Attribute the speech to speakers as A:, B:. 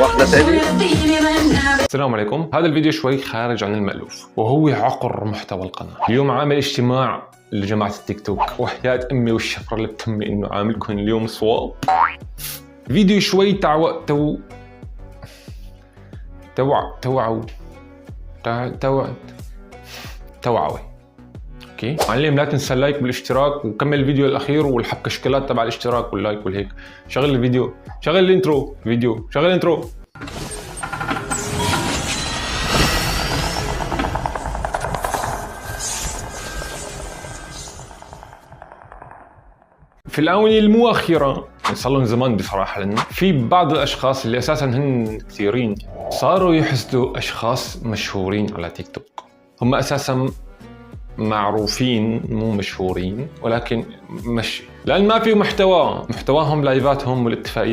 A: واحدة تاني.
B: السلام عليكم. هذا الفيديو شوي خارج عن المألوف وهو عقر محتوى القناة. اليوم عامل اجتماع لجماعة التيك توك، وحياة أمي والشفرة اللي بتمي إنه عاملكم اليوم صواب. فيديو شوي توعوي. اوكي معلم، لا تنسى اللايك بالاشتراك وكمل الفيديو الاخير والحبكشكلات تبع الاشتراك واللايك والهيك. شغل الفيديو، شغل الانترو فيديو، شغل الانترو. في الآونة المؤخرة صار لهم زمان بصراحة، لأنه في بعض الأشخاص اللي أساساً هن كثيرين صاروا يحسدوا أشخاص مشهورين على تيك توك. هم أساساً معروفين مو مشهورين، ولكن مش لأن ما في محتواهم لايفاتهم والاتفاقيات